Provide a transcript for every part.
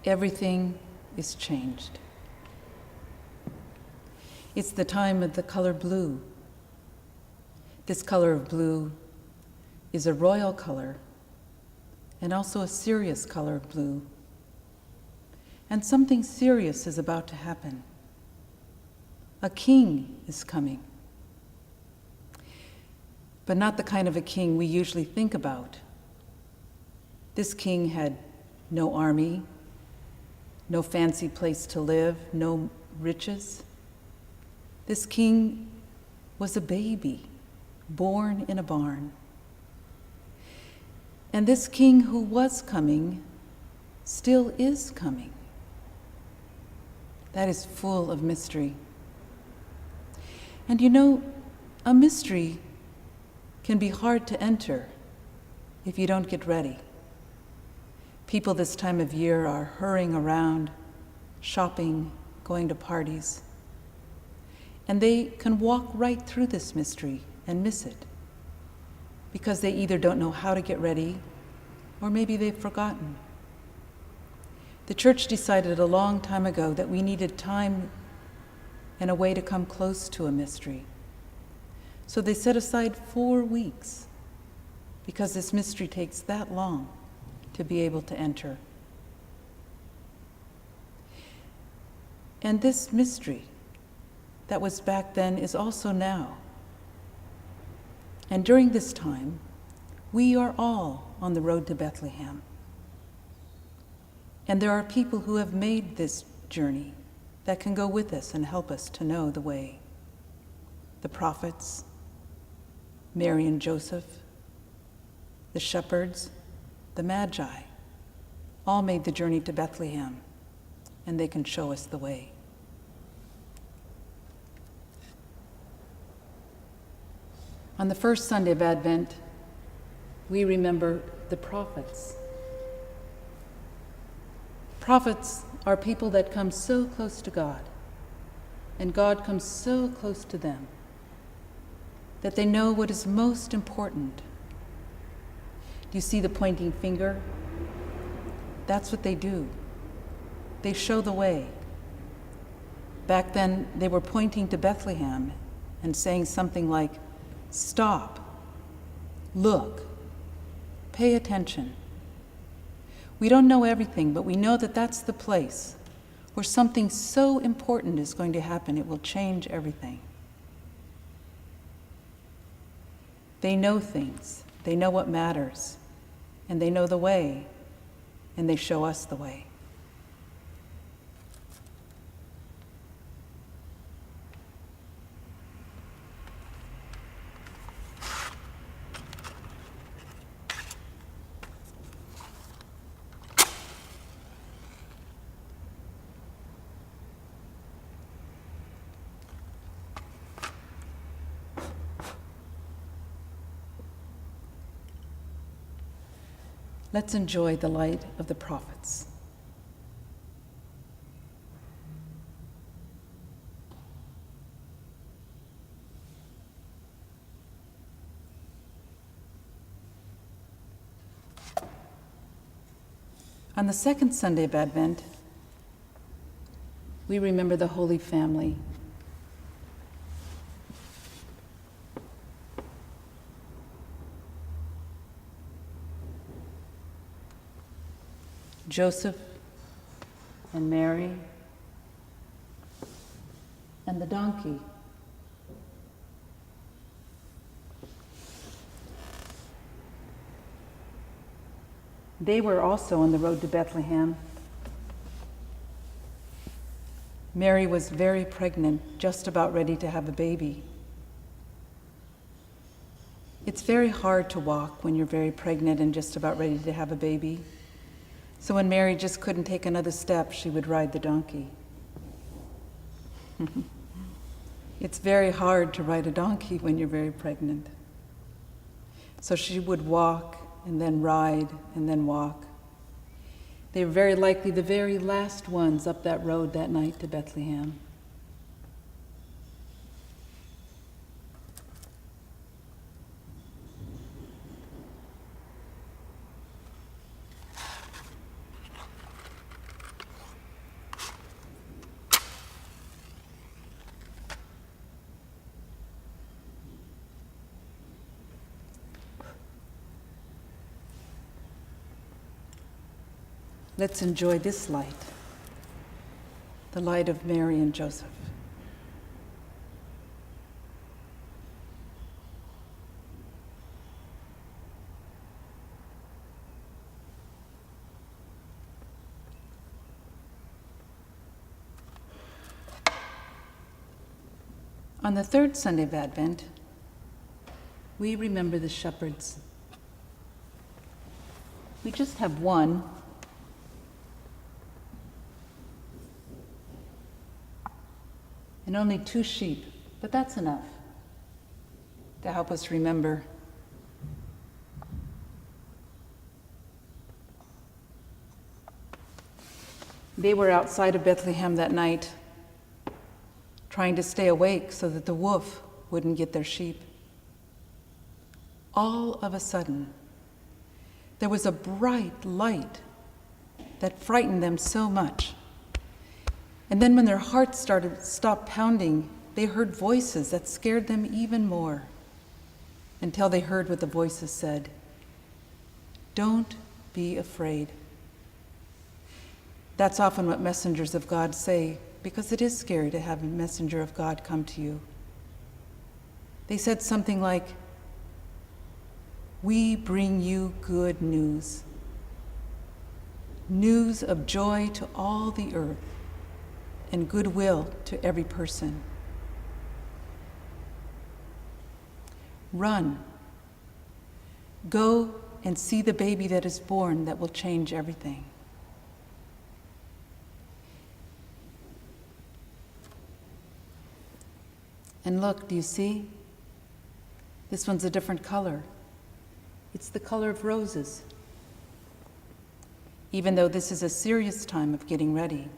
everything is changed. It's the time of the color blue. This color of blue is a royal color and also a serious color of blue. And something serious is about to happen. A king is coming. But not the kind of a king we usually think about. This king had no army, no fancy place to live, no riches. This king was a baby born in a barn. And this king who was coming still is coming. That is full of mystery. And you know, a mystery can be hard to enter if you don't get ready. People this time of year are hurrying around, shopping, going to parties. And they can walk right through this mystery and miss it because they either don't know how to get ready or maybe they've forgotten. The church decided a long time ago that we needed time and a way to come close to a mystery. So they set aside 4 weeks because this mystery takes that long to be able to enter. And this mystery that was back then is also now. And during this time, we are all on the road to Bethlehem. And there are people who have made this journey that can go with us and help us to know the way. The prophets, Mary and Joseph, the shepherds, the Magi, all made the journey to Bethlehem, and they can show us the way. On the first Sunday of Advent, we remember the prophets. Prophets are people that come so close to God, and God comes so close to them, that they know what is most important. Do you see the pointing finger? That's what they do. They show the way. Back then, they were pointing to Bethlehem and saying something like, "Stop, look, pay attention." We don't know everything, but we know that that's the place where something so important is going to happen. It will change everything. They know things. They know what matters. And they know the way. And they show us the way. Let's enjoy the light of the prophets. On the second Sunday of Advent, we remember the Holy Family. Joseph and Mary and the donkey. They were also on the road to Bethlehem. Mary was very pregnant, just about ready to have a baby. It's very hard to walk when you're very pregnant and just about ready to have a baby. So when Mary just couldn't take another step, she would ride the donkey. It's very hard to ride a donkey when you're very pregnant. So she would walk and then ride and then walk. They were very likely the very last ones up that road that night to Bethlehem. Let's enjoy this light, the light of Mary and Joseph. On the third Sunday of Advent, we remember the shepherds. We just have one, and only 2 sheep, but that's enough to help us remember. They were outside of Bethlehem that night, trying to stay awake so that the wolf wouldn't get their sheep. All of a sudden, there was a bright light that frightened them so much. And then when their hearts stopped pounding, they heard voices that scared them even more, until they heard what the voices said. Don't be afraid. That's often what messengers of God say, because it is scary to have a messenger of God come to you. They said something like, "We bring you good news, news of joy to all the earth and goodwill to every person. Run, go and see the baby that is born that will change everything." And look, do you see? This one's a different color. It's the color of roses. Even though this is a serious time of getting ready,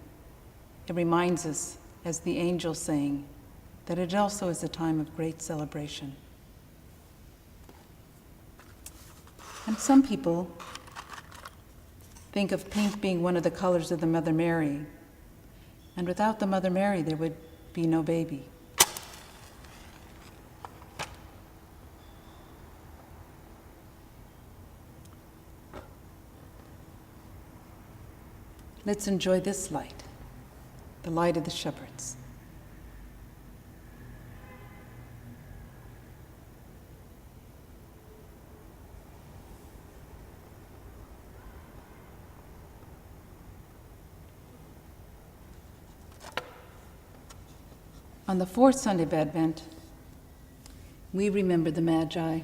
it reminds us, as the angel saying, that it also is a time of great celebration. And some people think of pink being one of the colors of the Mother Mary, and without the Mother Mary, there would be no baby. Let's enjoy this light, the light of the shepherds. On the fourth Sunday of Advent, we remember the Magi.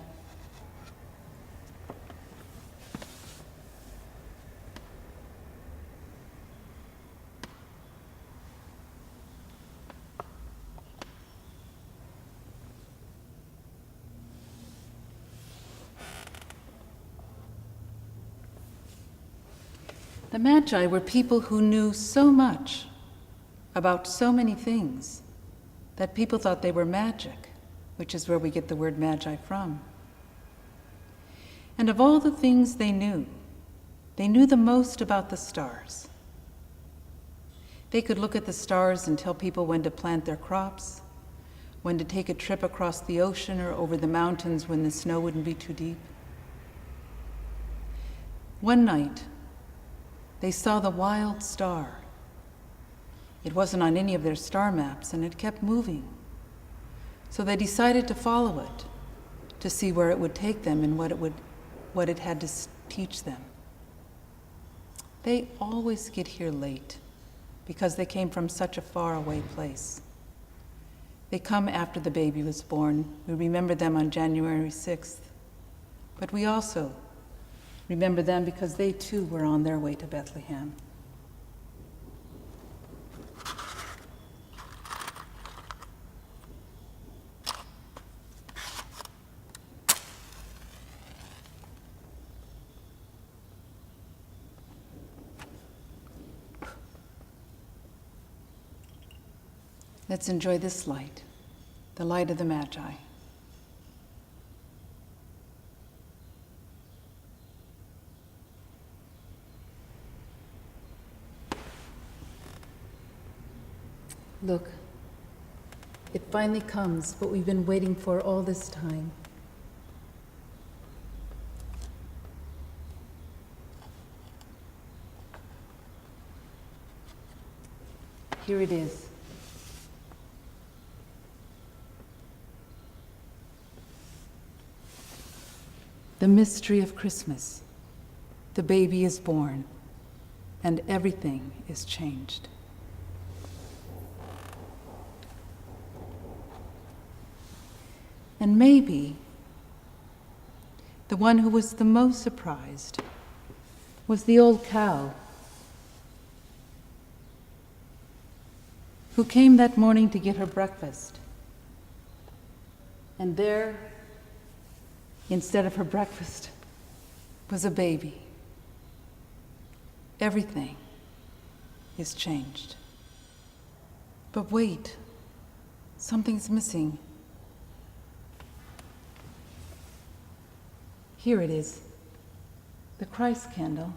The Magi were people who knew so much about so many things that people thought they were magic, which is where we get the word magi from. And of all the things they knew the most about the stars. They could look at the stars and tell people when to plant their crops, when to take a trip across the ocean or over the mountains when the snow wouldn't be too deep. One night, they saw the wild star. It wasn't on any of their star maps, and it kept moving. So they decided to follow it, to see where it would take them and what it had to teach them. They always get here late because they came from such a far-away place. They come after the baby was born. We remember them on January 6th. But we also remember them because they too were on their way to Bethlehem. Let's enjoy this light, the light of the Magi. Look, it finally comes, what we've been waiting for all this time. Here it is. The mystery of Christmas. The baby is born, and everything is changed. And maybe the one who was the most surprised was the old cow who came that morning to get her breakfast. And there, instead of her breakfast, was a baby. Everything is changed. But wait, something's missing. Here it is, the Christ candle.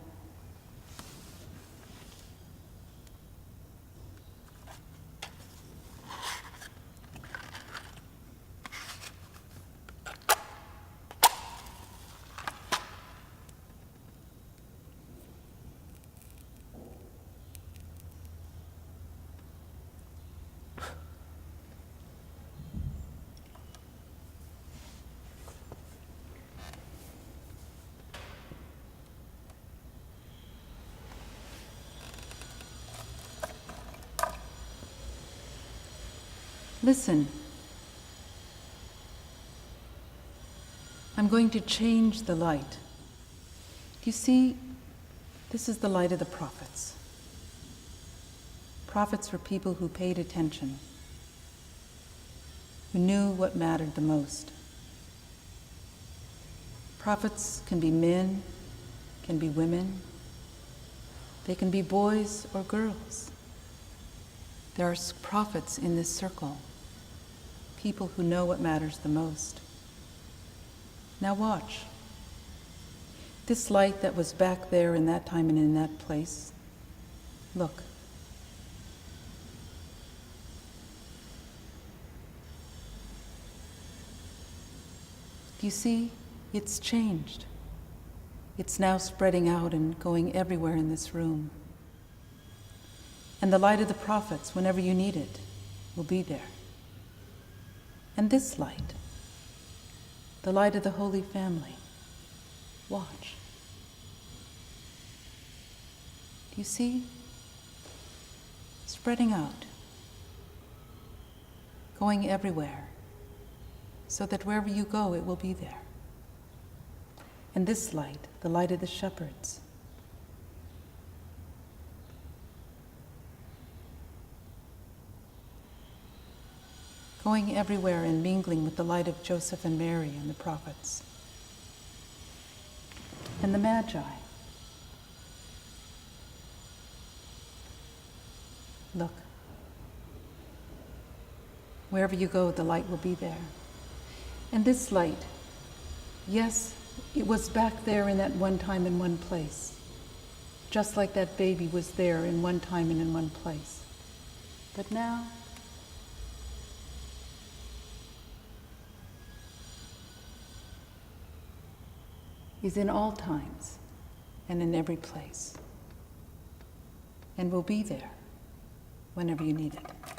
Listen. I'm going to change the light. Do you see? This is the light of the prophets. Prophets were people who paid attention, who knew what mattered the most. Prophets can be men, can be women. They can be boys or girls. There are prophets in this circle, people who know what matters the most. Now watch. This light that was back there in that time and in that place, look. Do you see? It's changed. It's now spreading out and going everywhere in this room. And the light of the prophets, whenever you need it, will be there. And this light, the light of the Holy Family, watch. Do you see? Spreading out, going everywhere, so that wherever you go, it will be there. And this light, the light of the shepherds, going everywhere and mingling with the light of Joseph and Mary and the prophets. And the Magi. Look. Wherever you go, the light will be there. And this light, yes, it was back there in that one time and one place, just like that baby was there in one time and in one place. But now, is in all times and in every place, and will be there whenever you need it.